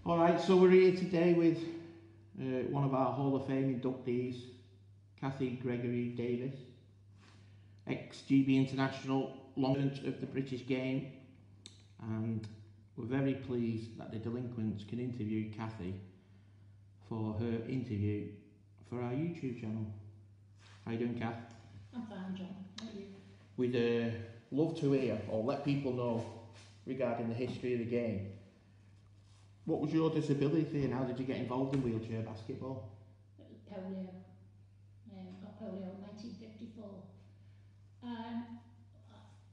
Alright, so we're here today with one of our Hall of Fame inductees, Gregory Davies, ex-GB international, long-term of the British game, and we're very pleased that the Delinquents can interview Cathy for her interview for our YouTube channel. How you doing, Kath? I'm fine, John. How are you? We'd love to hear or let people know regarding the history of the game. What was your disability and how did you get involved in wheelchair basketball? It was polio. Got polio in 1954. I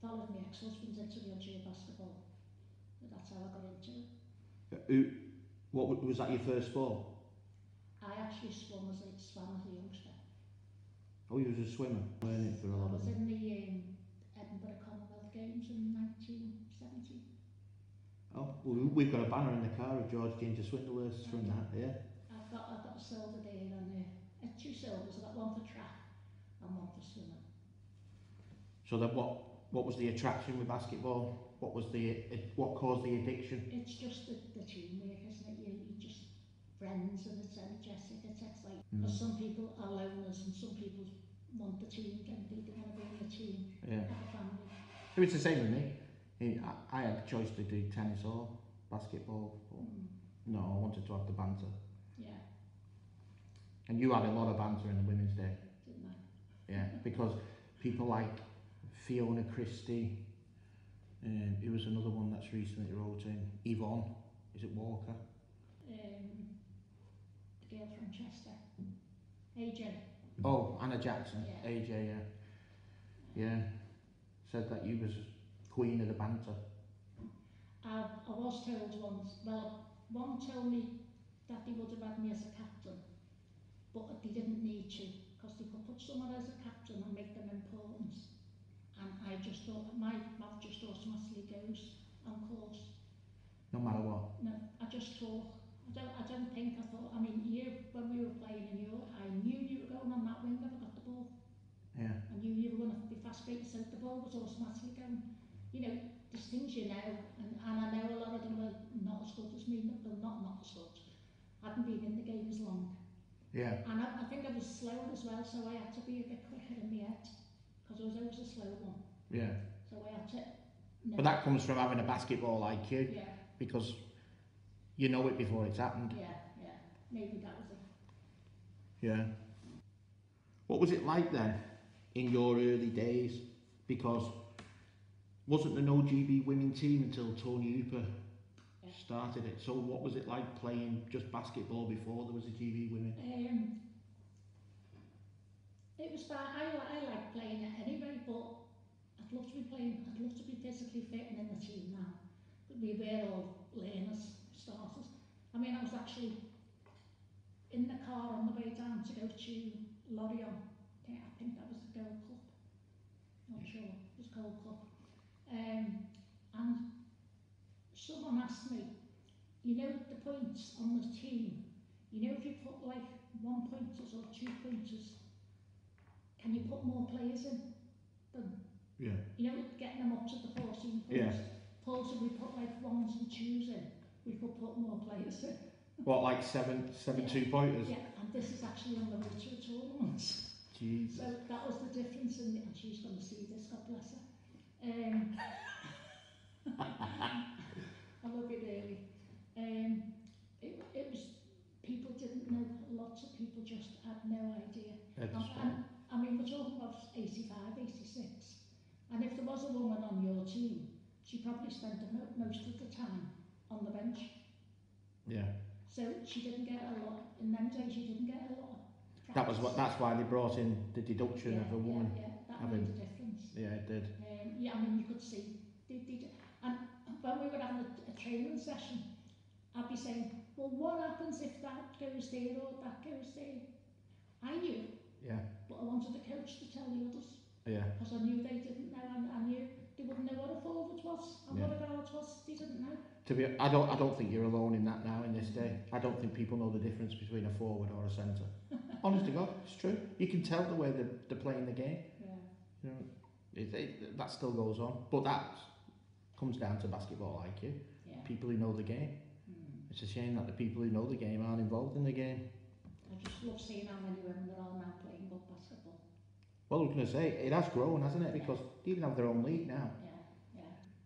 followed my ex-husband into wheelchair basketball. That's how I got into it. What was that your first sport? I actually swam as a youngster. Oh, you was a swimmer? Learning for a lot I of was in the Edinburgh Commonwealth Games in 1970. Oh, well, we've got a banner in the car of George came to swindle us from that, yeah. I've got a silver there and two silvers. I've got one for track and one for swimming. So then what was the attraction with basketball? What caused the addiction? It's just the teamwork, isn't it? You just friends and it's energetic. It's like because some people are loners and some people want the team, don't they? They want to be in the team, Yeah. have a family. It's the same with me. I had a choice to do tennis or basketball. But no, I wanted to have the banter. Yeah. And you had a lot of banter in the Women's Day. Didn't I? Yeah, because people like Fiona Christie, who was another one that's recently wrote in, Yvonne, is it Walker? The girl from Chester. AJ. Oh, Anna Jackson, Yeah. AJ, yeah. Yeah, said that you was queen of the banter. I was told once, well, one told me that they would have had me as a captain, but they didn't need to, because they could put someone as a captain and make them important. And I just thought, my mouth just automatically goes on course. No matter what? No, I just talk. I don't think, I thought, I mean, when we were playing in Europe, I knew you were going on that wing, never got the ball. Yeah. I knew you were going to be fast break, so the ball was automatically going. You know, there's things you know, and I know a lot of them are not as good as me, well, not as good. I hadn't been in the game as long. Yeah. And I think I was slow as well, so I had to be a bit quicker in the head, because I was always a slow one. Yeah. So I had to... No. But that comes from having a basketball IQ. Yeah. Because you know it before it's happened. Yeah. Maybe that was it. Yeah. What was it like then, in your early days? Because wasn't there no GB women team until Tony Hooper started it? So what was it like playing just basketball before there was a GB women? It was fine. I like playing it anyway, but I'd love to be physically fit and in the team now. But we were all learners, starters. I mean, I was actually in the car on the way down to go to Lorient. I think that was the Gold Cup. Not sure. It was Gold Cup. And someone asked me, you know the points on the team, you know if you put like 1 pointers or 2 pointers, can you put more players in them? Yeah. You know, getting them up to the 14 points. Yeah. Paul said we put like 1s and 2s in, we could put more players in. What, like seven Yeah. 2-pointers? Yeah, and this is actually on the way to a tournament. Jesus. So that was the difference in and she's going to see this, God bless her. I love it really. It was, people didn't know, lots of people just had no idea. And I mean, we're talking about 85, 86. And if there was a woman on your team, she probably spent most of the time on the bench. Yeah. So she didn't get a lot, in them days you didn't get a lot of practice. That's why they brought in the deduction of a woman. Yeah, that made a difference. Yeah, it did. Yeah, I mean, you could see. And when we were having a training session, I'd be saying, well, what happens if that goes there or that goes there? I knew. Yeah. But I wanted the coach to tell the others. Yeah. Because I knew they didn't know, and I knew they wouldn't know what a forward was and what a guard was. They didn't know. I don't think you're alone in that now in this day. I don't think people know the difference between a forward or a centre. Honest to God, it's true. You can tell the way they're playing the game. Yeah. You know, that still goes on, but that comes down to basketball IQ. Yeah. People who know the game. It's a shame that the people who know the game aren't involved in the game. I just love seeing how many women there are now playing good basketball. Well, I was going to say, it has grown, hasn't it? Because they even have their own league now. Yeah.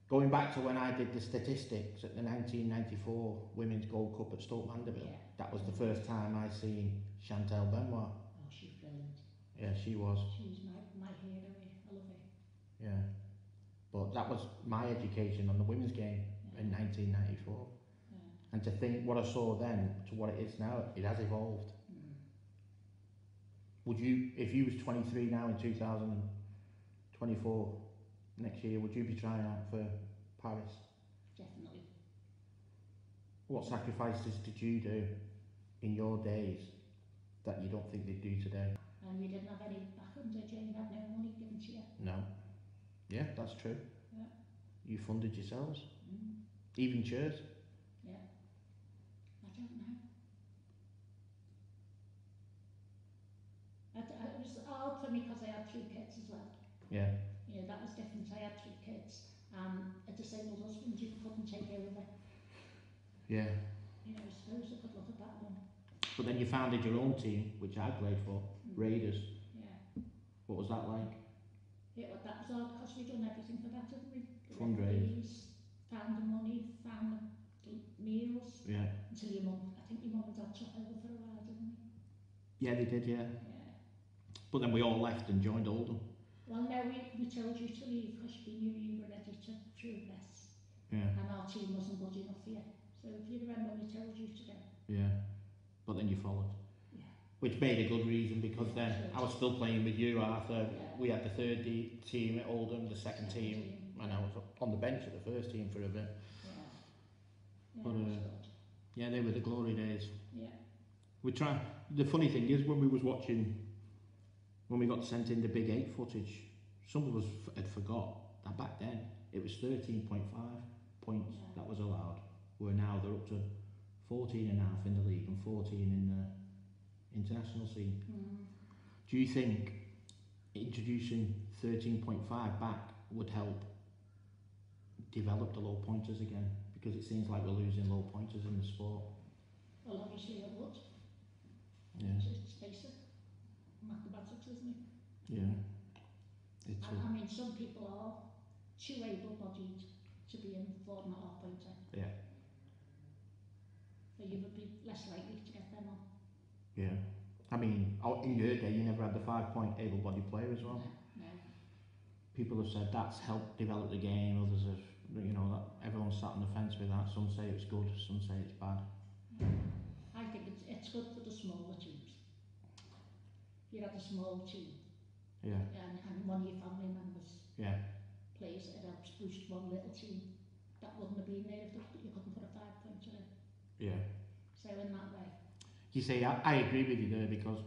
Going back to when I did the statistics at the 1994 Women's Gold Cup at Stoke Mandeville, that was the first time I seen Chantal Benoit. Oh, she's brilliant. Yeah, she was. She's my hero. I love her. Yeah. But that was my education on the women's game in 1994. Yeah. And to think what I saw then to what it is now, it has evolved. Would you, if you was 23 now in 2024, next year, would you be trying out for Paris? Definitely. What sacrifices did you do in your days that you don't think they'd do today? And you didn't have any backing, did you? You had no money given to you. No. Yeah, that's true. Yeah. You funded yourselves? Even church? Yeah. I don't know. It was hard for me because I had 3 kids as well. Yeah. You know, that was different. I had 3 kids and a disabled husband you couldn't take over. Yeah. You know, I suppose I could look at that one. But then you founded your own team, which I played for, Raiders. Yeah. What was that like? Yeah, well, that was hard because we done everything for that, didn't we? Fundraise. Found the money, found the meals. Yeah. Until your mum, I think your mum and dad took over for a while, didn't they? Yeah, they did, yeah. But then we all left and joined Oldham. Well, no, we told you to leave because we knew you were ready to progress. Yeah. And our team wasn't good enough for you. So if you remember, we told you to go. Yeah. But then you followed. Yeah. Which made a good reason because then I was still playing with you, Arthur. Yeah. We had the third team at Oldham, the second team, and I was on the bench at the first team for a bit. Yeah. But yeah, they were the glory days. Yeah. We try. The funny thing is, when we was watching, when we got sent in the Big 8 footage, some of us had forgot that back then it was 13.5 points that was allowed. Where now they're up to 14 and a half in the league and 14 in the international scene. Do you think introducing 13.5 back would help develop the low pointers again? Because it seems like we're losing low pointers in the sport. Well, obviously it would. Yeah. It's basic mathematics, isn't it? Yeah. It's I mean, some people are too able-bodied to be in 4.5 pointer. Yeah. So you would be less likely to get them on. Yeah. I mean, in your day, you never had the 5-point able-bodied player as well. No. People have said that's helped develop the game. Others have, you know, that everyone's sat on the fence with that. Some say it's good, some say it's bad. I think it's good for the smaller teams. If you had a small team, Yeah. and one of your family members Yeah. plays, it helps boost one little team. That wouldn't have been there if you couldn't put a 5-pointer in. Yeah. So in that way. You see, I agree with you there because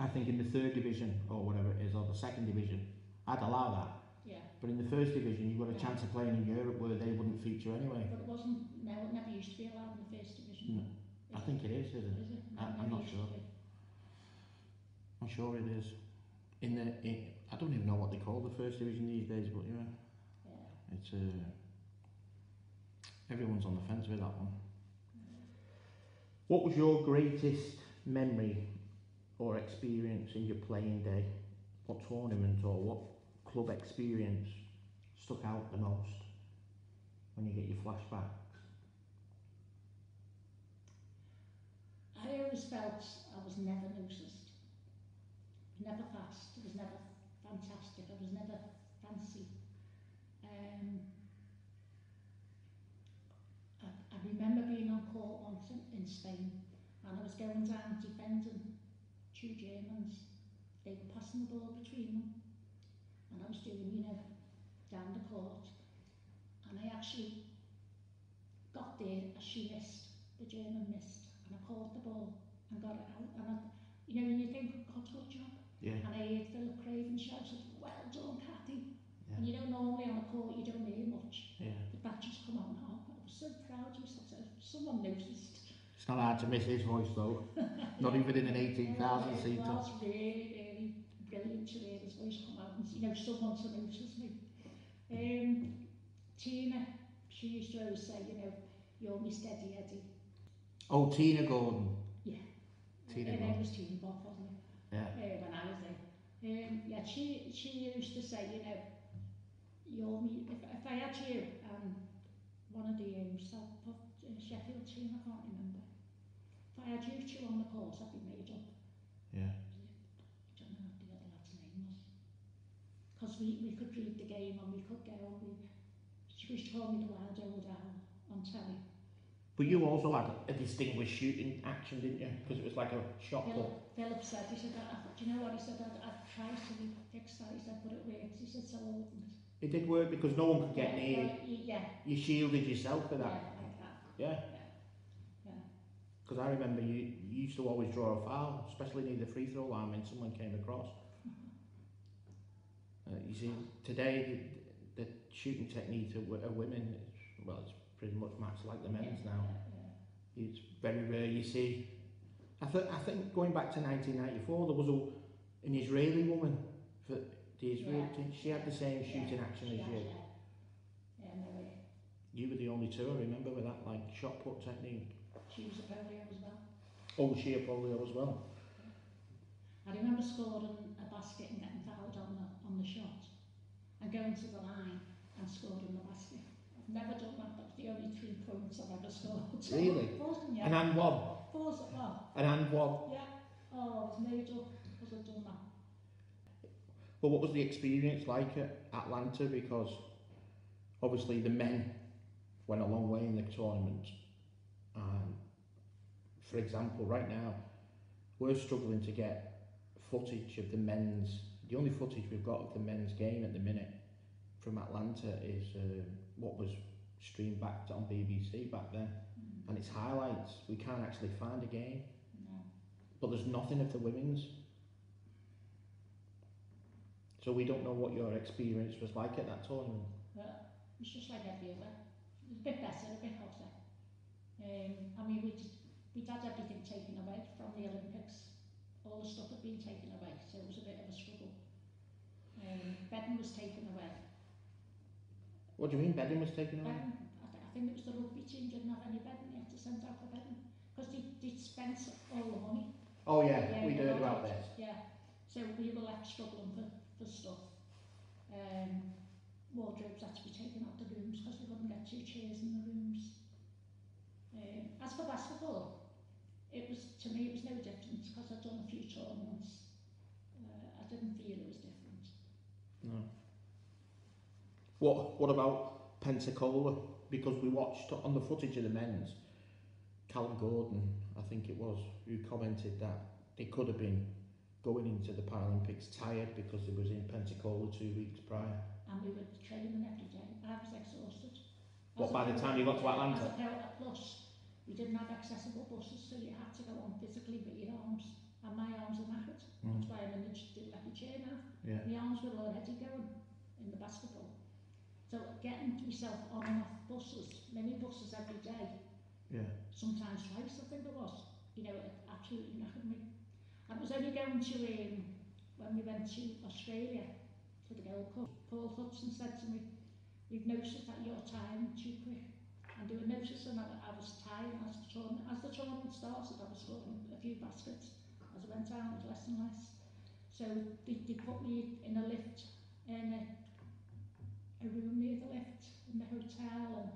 I think in the 3rd division or whatever it is, or the 2nd division, I'd allow that. Yeah. But in the 1st division, you've got a chance of playing in Europe where they wouldn't feature anyway. But it wasn't. No, it never used to be allowed in the 1st division. No. I think it is, isn't it? Is it? No, I'm not sure. I'm sure it is. I don't even know what they call the 1st division these days, but yeah. Yeah. It's everyone's on the fence with that one. What was your greatest memory or experience in your playing day? What tournament or what club experience stuck out the most when you get your flashbacks? I always felt I was never noticed. Never fast. It was never fantastic. I was never fancy. I remember being on court once in Spain, and I was going down defending 2 Germans. They were passing the ball between them, and I was doing, you know, down the court, and I actually got there as she missed. The German missed, and I caught the ball and got it out. And you know, when you think, God, good job. Yeah. And I heard Philip Craven shouted, "Well done, Cathy." Yeah. And you know, normally on a court you don't hear much. Yeah. But that just come out now. I was so proud of myself. Someone noticed. It's not hard to miss his voice though. Not even in an 18,000 seater. It was really, really brilliant to hear his voice come out and, you know, someone to notice me. Tina, she used to always say, you know, you're my steady Eddie. Oh, Tina Gordon. Yeah. Tina Her name Gordon. was Tina Bob, wasn't it? Yeah. When I was there. Yeah, she used to say, you know, you're me, if I had you and one of the Sheffield team, I can't remember. If I had you two on the course, I'd be made up. Yeah. I don't know what the other lad's name was. Because we could read the game and we could go and she used to call me the wild old owl on telly. But you also had a distinguished shooting action, didn't you? Because it was like a shot put. Philip said, he said, do you know what? He said, I'd try to fix that. He said, but it worked. He said, so I wouldn't. It did work because no one could get near. Yeah. You shielded yourself for that. Yeah, like that. Yeah. Yeah. Because I remember you used to always draw a foul, especially near the free throw line when someone came across. You see, today the shooting technique of women, well, it's pretty much matched like the men's now. It's very rare you see. I think going back to 1994, there was an Israeli woman for the Israeli team. She had the same shooting action as you. Yeah, no way. You were the only two I remember with that like shot put technique. She was a polio as well. Oh, was she a polio as well? I remember scoring a basket and getting fouled on the shot and going to the line and scoring the basket. I've never done that. That was the only 3 points I've ever scored. Really? Yeah. And one? 4's at one. And one? Yeah. Oh, I was made up because I'd done that. But what was the experience like at Atlanta? Because obviously the men went a long way in the tournament. For example, right now, we're struggling to get footage of the men's. The only footage we've got of the men's game at the minute from Atlanta is what was streamed back on BBC back then, and it's highlights. We can't actually find a game. No. But there's nothing of the women's. So we don't know what your experience was like at that tournament. It's just like every other. It was a bit better, a bit hotter. I mean, we'd had everything taken away from the Olympics. All the stuff had been taken away, so it was a bit of a struggle. Bedding was taken away. What do you mean bedding was taken away? I think it was the rugby team didn't have any bedding, they had to send out for bedding. Because they'd spent all the money. Oh yeah, we heard about this. Yeah, so we were left struggling for stuff. Wardrobes had to be taken out the rooms because we couldn't get 2 chairs in the rooms. As for basketball, to me it was no different because I'd done a few tournaments. I didn't feel it was different. No. What about Pensacola? Because we watched on the footage of the men's, Callum Gordon, I think it was, who commented that they could have been going into the Paralympics tired because they was in Pensacola 2 weeks prior. And we were training every day. I was exhausted. What, by the time you got to Atlanta? As a parent, plus, we didn't have accessible buses, so you had to go on physically with your arms. And my arms are knackered. That's why I'm in the lucky chair now. Yeah. My arms were already going in the basketball. So getting myself on and off buses, many buses every day. Yeah. Sometimes twice, I think it was. You know, it absolutely knackered me. And it was only going to, when we went to Australia, to the Gold Cup, Paul Hudson said to me, "We've noticed that you're tiring too quick." And they were noticing that I was tired as the tournament started. I was scoring a few baskets. As I went down, it was less and less. So they put me in a lift, in a room near the lift in the hotel, and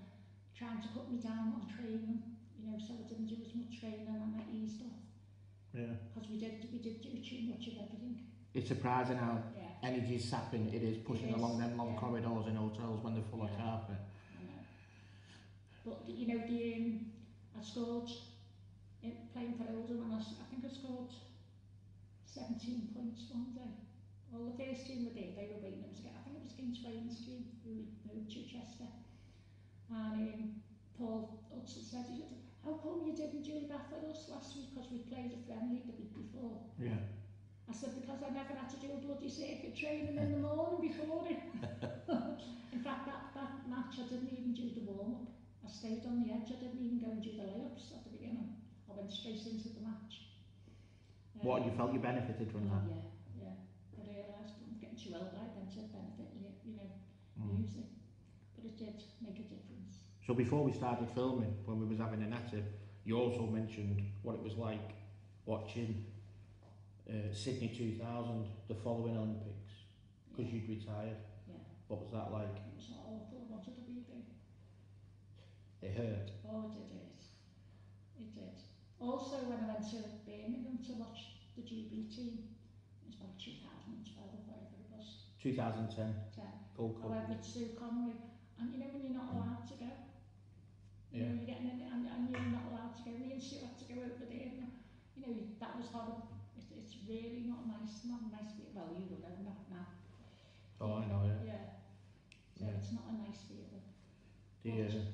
trying to cut me down on training, you know, so I didn't do as much training and I eased off. Yeah. Because we did do too much of everything. It's surprising how energy sapping it is pushing along them long corridors in hotels when they're full of carpet. I know. But you know, I scored playing for Oldham, and I think I scored 17 points one day. Well, the first team were there, they were waiting. I think it was against Waynesgreen, who moved to Chester. And Paul Hudson said, "How come you didn't do that for us last week? Because we played a friendly the week before." Yeah. I said, "Because I never had to do a bloody circuit training in the morning before it." In fact, that match I didn't even do the warm-up. I stayed on the edge. I didn't even go and do the layups at the beginning. I went straight into the match. What, you felt you benefited from that? Yeah. I realised I'm getting too old by then to benefit, you know, music. But it did make a difference. So before we started filming, when we was having a natter, you also mentioned what it was like watching Sydney 2000, the following Olympics, because you'd retired. Yeah. What was that like? It was awful. I wanted to be there. It hurt. Oh, it did. It did. Also, when I went to Birmingham to watch the GB team, it was about 2012 or whatever it was. 2010. 10. Gold I Cup. went with Sue Connery, and you know when you're not allowed to go, you know, you're getting in and you're not allowed to go. Me and Sue had to go over there, and you know that was horrible. It's really not nice, well, you would know that now. Oh, I know, yeah. Yeah. So it's not a nice feeling.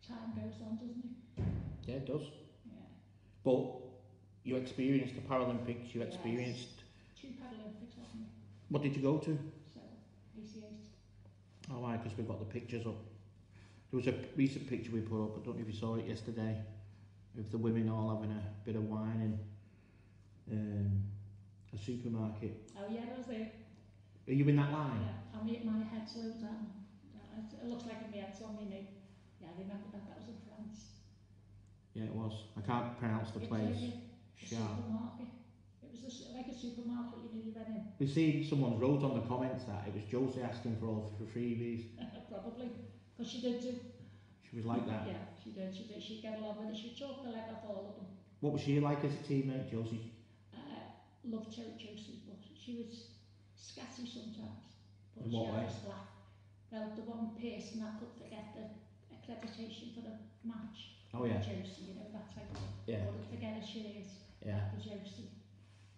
Time goes on, doesn't it? Yeah, it does. Yeah. But you experienced the Paralympics, you experienced... 2 Paralympics, wasn't it? What did you go to? So, 88. Oh, right, because we've got the pictures up. There was a recent picture we put up, I don't know if you saw it yesterday, of the women all having a bit of wine in a supermarket. Oh yeah, I was there. Are you in that line? Yeah, my head's low down. It looks like my head's on my knee. Yeah, I remember that was in France. Yeah, it was. I can't pronounce the place. Like a supermarket. It was like a supermarket you nearly went in. We've seen someone wrote on the comments that it was Josie asking for all for freebies. Probably, because she did too. She was like that? Yeah, she did. She'd get along with it. She'd talk the leg off all of them. What was she like as a teammate, Josie? Loved Josie, but she was scatty sometimes. But In she what way? always laughed. Well, the one person that could forget the accreditation for the match. Oh yeah. Josie, you know, that type of thing. Yeah. Or forget her shoes. Yeah. That was Josie.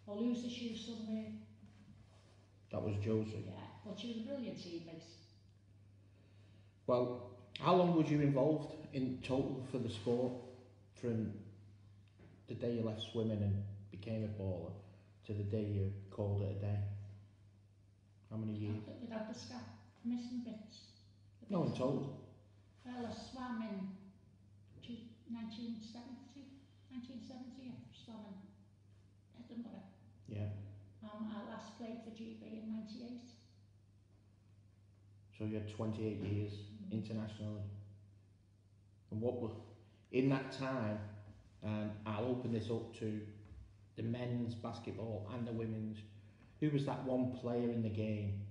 Or lose the shoes somewhere. That was Josie. Yeah, but she was a brilliant teammate. Well, how long was you involved in total for the sport from the day you left swimming and became a baller to the day you called it a day? How many years? Without the missing bits. No, in total. Well, I swam in 1970. I swam in Edinburgh. Yeah. I last played for GB in 98. So you had 28 years internationally. And what were, in that time, and I'll open this up to the men's basketball and the women's, who was that one player in the game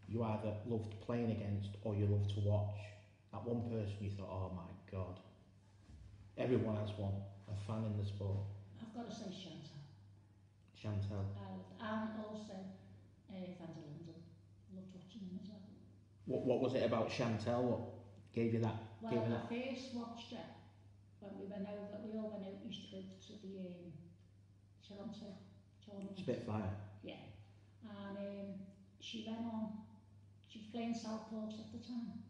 you either loved playing against or you loved to watch? That one person you thought, oh my God. Everyone has one, a fan in the sport. I've got to say Chantal. Chantal. And also Van der Linden. Loved watching him as well. What was it about Chantal? What gave you that? Well, I first watched her when we went over. We all went out, used to go to the Toronto tournament. Spitfire. Yeah. And she went on. She was playing Southport at the time.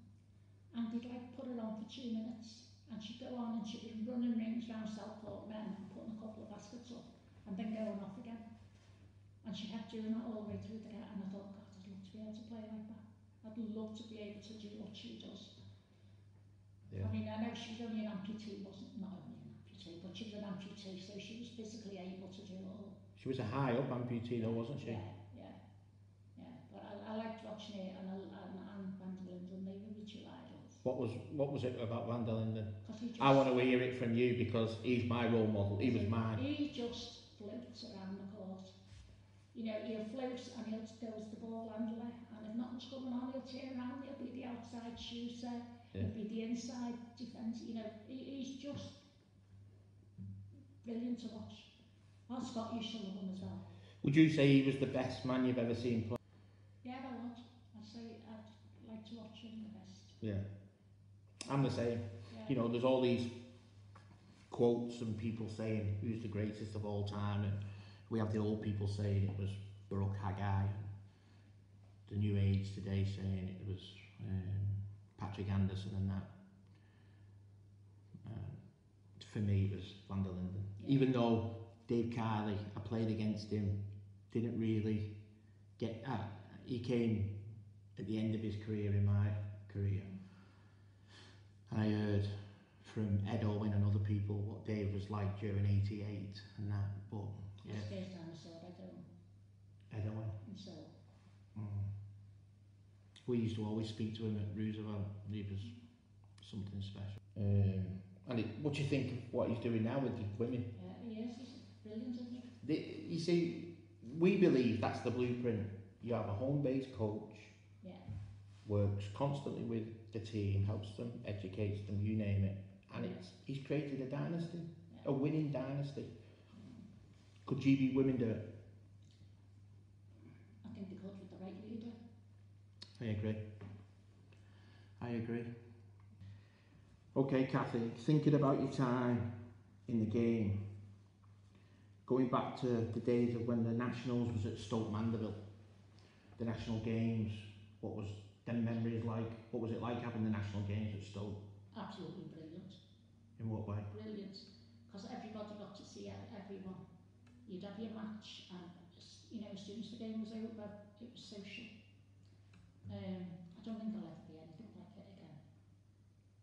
And they'd like put her on for 2 minutes. And she'd go on and she was running rings around Southport men and putting a couple of baskets up and then going off again. And she kept doing that all the way through the game. And I thought, God, I'd love to be able to play like that. I'd love to be able to do what she does. Yeah. I mean, I know she was only an amputee, not only an amputee, but she was an amputee, so she was physically able to do it all. She was a high up amputee though, wasn't she? Yeah. But I liked watching it, and Van der Linden, they were my 2 idols. What was it about Van der Linden? Just, I want to hear it from you because he's my role model. He was mine. He just floats around the court. You know, he'll float and he'll go as the ball handler, and if nothing's going on, he'll turn around, he'll be the outside shooter, he'll be the inside defence. You know, he's just brilliant to watch. Our Scott used to love him as well. Would you say he was the best man you've ever seen play? Yeah, I would. I'd say I'd like to watch him the best. Yeah. I'm the same. Yeah. You know, there's all these quotes and people saying who's the greatest of all time, and we have the old people saying it was Baruch Haggai, the new age today saying it was Patrick Anderson and that. For me it was Van der Linden. Yeah. Even though Dave Carley, I played against him, didn't really get... he came at the end of his career in my career. I heard from Ed Owen and other people what Dave was like during 88 and that, but yeah. That's the first time I saw Ed Owen. And so. We used to always speak to him at Roosevelt, and he was something special. And what do you think of what he's doing now with the women? Yeah, he is. He's brilliant, isn't he? You see, we believe that's the blueprint. You have a home-based coach, Yeah. works constantly with the team, helps them, educates them, you name it. And he's created a dynasty, a winning dynasty. Could GB women do it? I think they could with the right leader. I agree. I agree. Okay, Kathy, thinking about your time in the game, going back to the days of when the Nationals was at Stoke Mandeville, the National Games, what was them memories like? What was it like having the National Games at Stoke? Absolutely brilliant. In what way? Brilliant. Because everybody got to see everyone. You'd have your match, and you know, as soon as the game was over, it was social. I don't think there'll ever be anything like it again.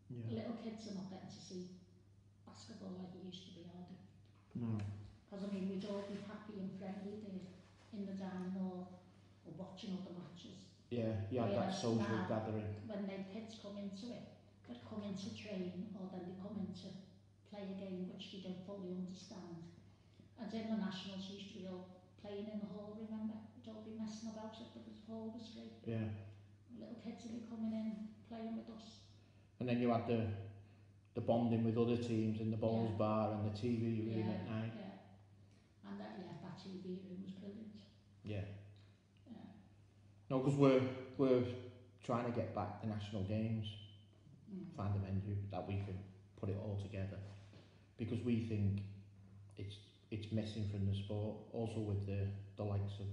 Yeah. Little kids are not getting to see basketball like it used to be, are they? No. Because I mean, we'd all be happy and friendly there in the dining hall or watching other matches. Yeah, you had that social gathering. When the kids come into it, they'd come in to train, or then they come in to play a game which they don't fully understand. And in the Nationals, used to be all playing in the hall, remember? We'd all be messing about it, but the hall was great. Yeah. Little kids would be coming in, playing with us. And then you had the bonding with other teams in the bowls bar and the TV room at night. Yeah. And that TV room was brilliant. Yeah. No, because we're trying to get back the National Games, find a venue that we can put it all together, because we think it's missing from the sport. Also with the likes of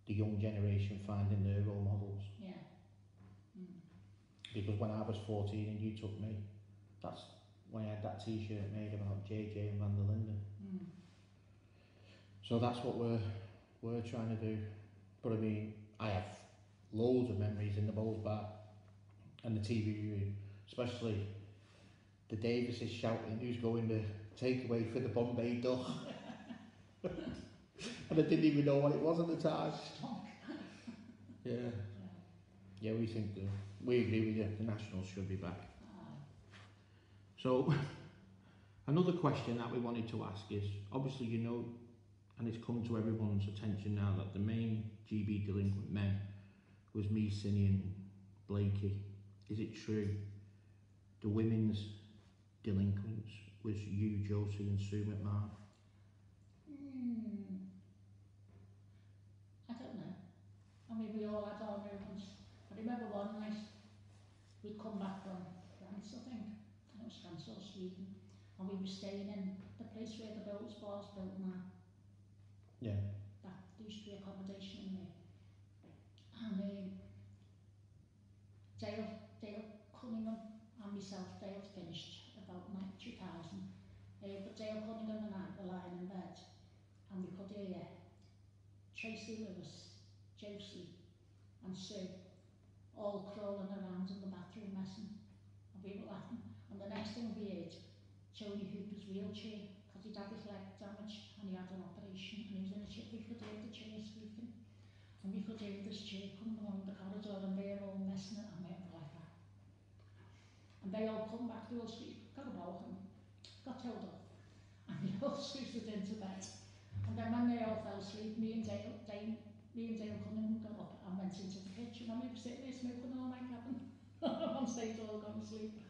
the young generation finding their role models. Yeah. Because when I was 14 and you took me, that's when I had that T-shirt made about JJ and Van der Linden. So that's what we're trying to do. But I mean, I have loads of memories in the bowls bar and the TV room, especially the Davies is shouting who's going to take away for the Bombay Duck. And I didn't even know what it was at the time. Yeah, we agree with you, the Nationals should be back. So another question that we wanted to ask is, obviously you know, and it's come to everyone's attention now, that the main GB delinquent men was me, Cindy and Blakey. Is it true the women's delinquents was you, Josie and Sue McMahon? I don't know. I mean, we all had our moments. I remember one night we'd come back from France, I think. It was France or Sweden. And we were staying in the place where the bowls bar's built now. Yeah. That there used to be accommodation in there. And Dale Cunningham and myself, Dale finished about 2000. But Dale Cunningham and I were lying in bed, and we could hear Tracy Lewis, Josie and Sue all crawling around in the bathroom messing, and we were laughing. And the next thing we heard, Tony Hooper's wheelchair, because he'd had his leg damaged and he had an operation, and he was in a chair. We could hear the chair squeaking, and we could hear this chair coming along the corridor, and they're all messing it, and we were like that. And they all come back, they all squeak, got a bow home, got told off, and they all scooted into bed. And then when they all fell asleep, me and Dale Cunningham got up and went into the kitchen, and we were sitting there smoking all night cabin. Once they'd all gone to sleep.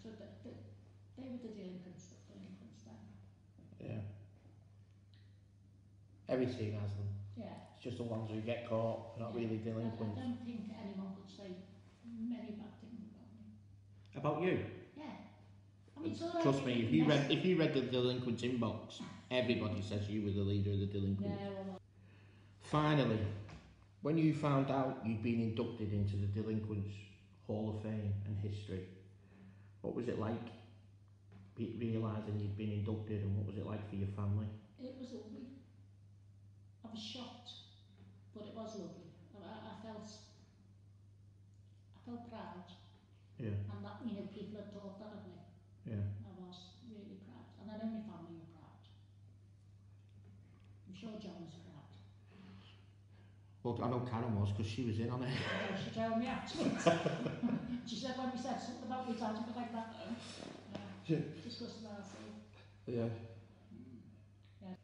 So they were the delinquents then. Yeah. Every team has them. Yeah. It's just the ones who get caught, not really delinquents. I don't think anyone could say many bad things about me. About you? Yeah. I mean, trust me, if you read the delinquents inbox, everybody says you were the leader of the delinquents. Yeah, well, finally, when you found out you'd been inducted into the Delinquents Hall of Fame and history, what was it like realising you'd been inducted, and what was it like for your family? It was lovely. I was shocked, but it was lovely. I felt proud. Yeah. And that, you know, people had thought that of me. Yeah. I was really proud. And I know my family were proud. I'm sure John was proud. Well, I know Karen was, because she was in on it. She told me afterwards. She said when we said something about my dad, you were like that, Yeah. just because of our sake. Yeah. Yeah.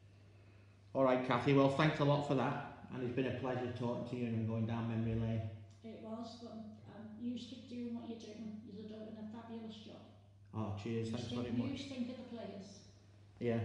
All right, Kathy. Well, thanks a lot for that, and it's been a pleasure talking to you and going down memory lane. It was, but you keep doing what you're doing. You're doing a fabulous job. Oh, cheers. Thanks very much. You think of the players. Yeah.